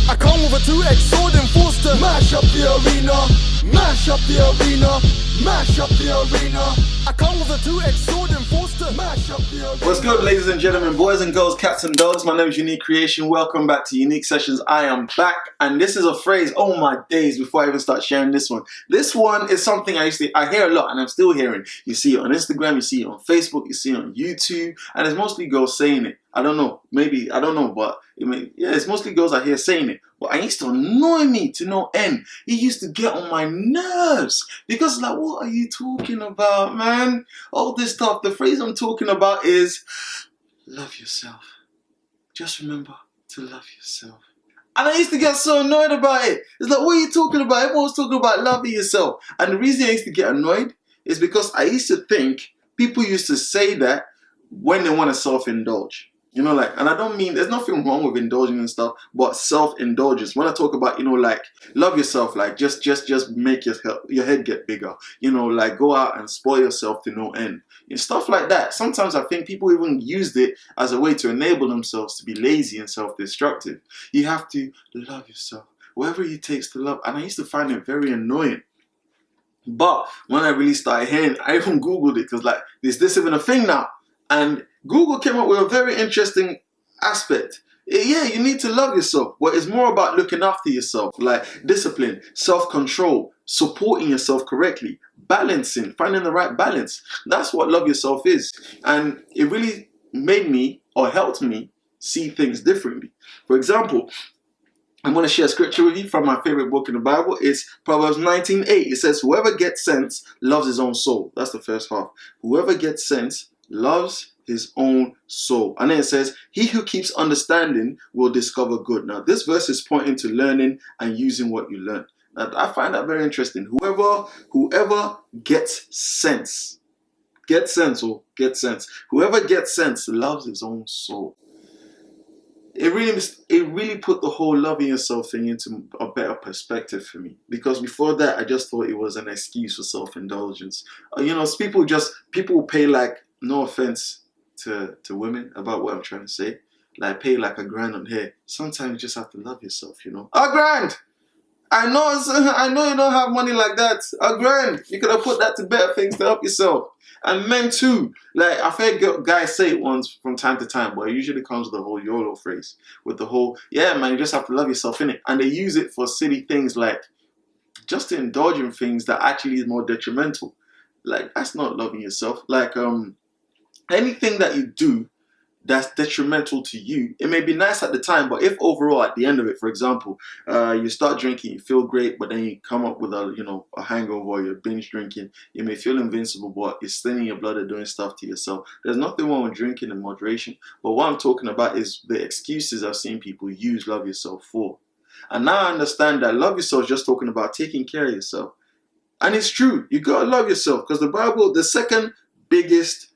I come with a 2X sword and forced to mash up the arena, mash up the arena, mash up the arena. I come with a 2X sword and forced to mash up the arena. What's good, ladies and gentlemen, boys and girls, cats and dogs? My name is Unique Creation. Welcome back to Unique Sessions. I am back, and this is a phrase, oh my days, before I even start sharing this one. This one is something I hear a lot, and I'm still hearing. You see it on Instagram, you see it on Facebook, you see it on YouTube, and it's mostly girls saying it. I don't know, maybe, I don't know, but it's mostly girls I hear saying it. But I used to annoy me to no end. It used to get on my nerves because, like, what are you talking about, man? All this stuff. The phrase I'm talking about is love yourself. Just remember to love yourself. And I used to get so annoyed about it. It's like, what are you talking about? Everyone was talking about loving yourself. And the reason I used to get annoyed is because I used to think people used to say that when they want to self-indulge. You know, like, and I don't mean, there's nothing wrong with indulging and stuff, but self-indulgence. When I talk about, you know, like, love yourself, like, just make your head get bigger. You know, like, go out and spoil yourself to no end. And stuff like that. Sometimes I think people even used it as a way to enable themselves to be lazy and self-destructive. You have to love yourself. Whatever it takes to love. And I used to find it very annoying. But when I really started hearing, I even Googled it, because, like, is this even a thing now? And Google came up with a very interesting aspect. Yeah, you need to love yourself, but it's more about looking after yourself, like discipline, self-control, supporting yourself correctly, balancing, finding the right balance. That's what love yourself is. And it really made me, or helped me, see things differently. For example, I'm going to share a scripture with you from my favorite book in the Bible. It's Proverbs 19:8. It says, whoever gets sense loves his own soul. That's the first half. Whoever gets sense loves his own soul. And then it says, he who keeps understanding will discover good. Now, this verse is pointing to learning and using what you learn. Now, I find that very interesting. Whoever gets sense, whoever gets sense loves his own soul. It really put the whole loving yourself thing into a better perspective for me. Because before that, I just thought it was an excuse for self-indulgence. You know, people pay, like, no offense to women about what I'm trying to say, like, pay like $1,000 on hair. Sometimes you just have to love yourself, you know. $1,000! I know you don't have money like that. $1,000! You could have put that to better things to help yourself. And men too. Like, I've heard guys say it once from time to time, but it usually comes with the whole YOLO phrase. With the whole, yeah, man, you just have to love yourself, innit? And they use it for silly things, like just to indulge in things that actually is more detrimental. Like, that's not loving yourself. Like, anything that you do that's detrimental to you, it may be nice at the time, but if overall at the end of it, for example, you start drinking, you feel great, but then you come up with a hangover, or you're binge drinking, you may feel invincible, but it's staining your blood and doing stuff to yourself. There's nothing wrong with drinking in moderation, but what I'm talking about is the excuses I've seen people use love yourself for. And now I understand that love yourself is just talking about taking care of yourself. And it's true, you gotta love yourself, because the Bible, the second biggest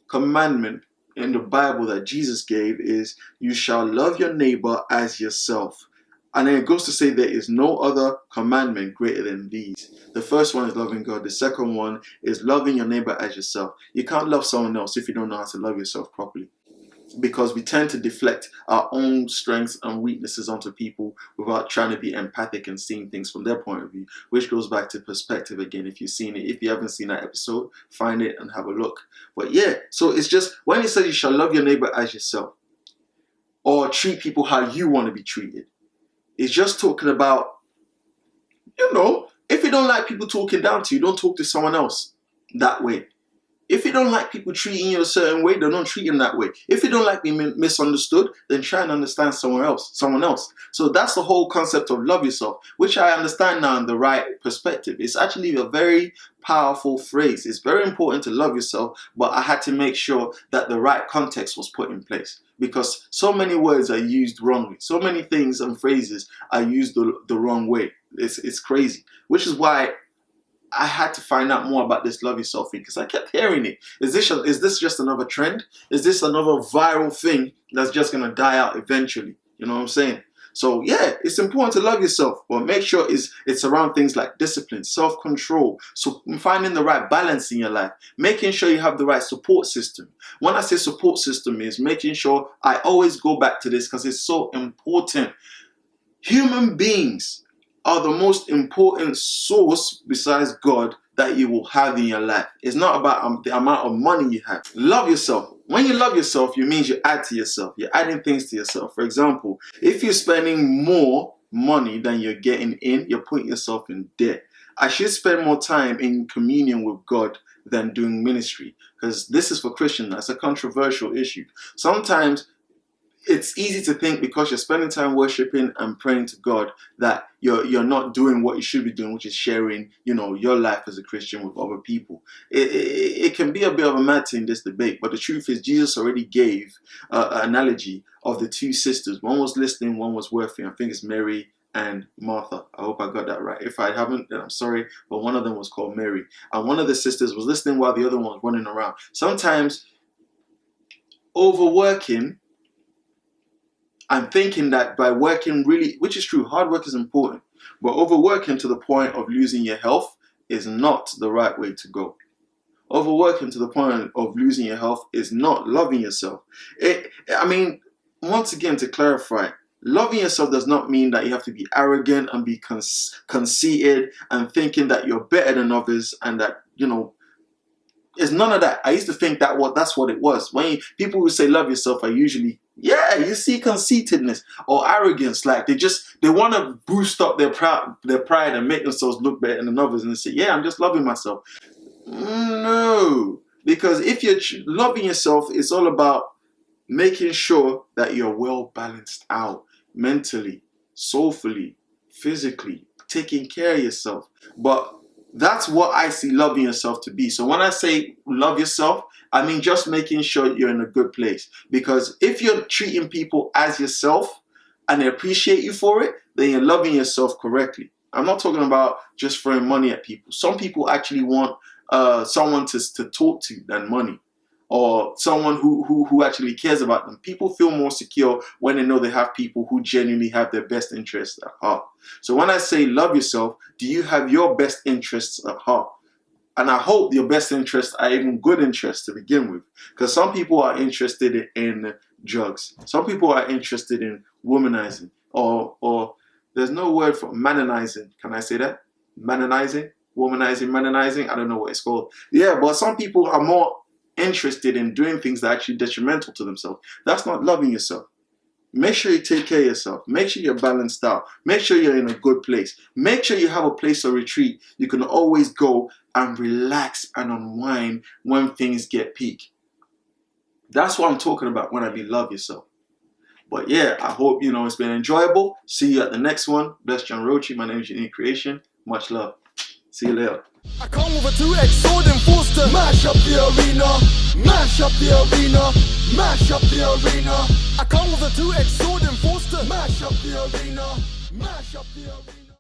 commandment in the Bible that Jesus gave is, you shall love your neighbor as yourself. And then it goes to say there is no other commandment greater than these. The first one is loving God. The second one is loving your neighbor as yourself. You can't love someone else if you don't know how to love yourself properly. Because we tend to deflect our own strengths and weaknesses onto people without trying to be empathic and seeing things from their point of view, which goes back to perspective again. If you've seen it, if you haven't seen that episode, find it and have a look. But yeah, so it's just, when it says you shall love your neighbor as yourself, or treat people how you want to be treated, it's just talking about, you know, if you don't like people talking down to you, don't talk to someone else that way. If you don't like people treating you a certain way, then don't treat them that way. If you don't like being misunderstood, then try and understand someone else. So that's the whole concept of love yourself, which I understand now in the right perspective. It's actually a very powerful phrase. It's very important to love yourself, but I had to make sure that the right context was put in place, because so many words are used wrongly. So many things and phrases are used the wrong way. It's crazy, which is why I had to find out more about this love yourself thing, because I kept hearing it. Is this just another trend? Is this another viral thing that's just going to die out eventually? You know what I'm saying? So yeah, it's important to love yourself, but make sure it's around things like discipline, self-control, so finding the right balance in your life, making sure you have the right support system. When I say support system, is making sure, I always go back to this because it's so important. Human beings are the most important source besides God that you will have in your life. It's not about the amount of money you have. Love yourself. When you love yourself, it means you add to yourself. You're adding things to yourself. For example, if you're spending more money than you're getting in, you're putting yourself in debt. I should spend more time in communion with God than doing ministry, because this is for Christians. That's a controversial issue. Sometimes it's easy to think because you're spending time worshiping and praying to God that you're not doing what you should be doing, which is sharing, your life as a Christian with other people. It can be a bit of a mad thing, this debate, but the truth is Jesus already gave an analogy of the two sisters. One was listening, one was working. I think it's Mary and Martha. I hope I got that right. If I haven't, then I'm sorry, but one of them was called Mary. And one of the sisters was listening while the other one was running around. Sometimes overworking and thinking that by working really, which is true, hard work is important, but overworking to the point of losing your health is not the right way to go. Overworking to the point of losing your health is not loving yourself. Once again, to clarify, loving yourself does not mean that you have to be arrogant and be conceited and thinking that you're better than others and that, it's none of that. I used to think that's what it was. When people who say love yourself are usually, you see conceitedness or arrogance. Like they want to boost up their pride and make themselves look better than others and say, I'm just loving myself. No, because if you're loving yourself, it's all about making sure that you're well balanced out mentally, soulfully, physically, taking care of yourself. But that's what I see loving yourself to be. So when I say love yourself, I mean just making sure you're in a good place. Because if you're treating people as yourself and they appreciate you for it, then you're loving yourself correctly. I'm not talking about just throwing money at people. Some people actually want someone to talk to than money, or someone who actually cares about them. People feel more secure when they know they have people who genuinely have their best interests at heart. So when I say love yourself, do you have your best interests at heart? And I hope your best interests are even good interests to begin with. Because some people are interested in drugs. Some people are interested in womanizing. Or there's no word for manonizing. Can I say that? Manonizing? Womanizing, manonizing? I don't know what it's called. Yeah, but some people are more interested in doing things that are actually detrimental to themselves. That's not loving yourself. Make sure you take care of yourself. Make sure you're balanced out. Make sure you're in a good place. Make sure you have a place of retreat you can always go and relax and unwind when things get peak. That's what I'm talking about when I mean love yourself. But yeah, I hope it's been enjoyable. See you at the next one. Bless John Roche. My name is Unique Creation. Much love. See you later. I come with a 2X sword and force to mash up the arena, mash up the arena, mash up the arena. I come with a 2X sword and force to mash up the arena, mash up the arena.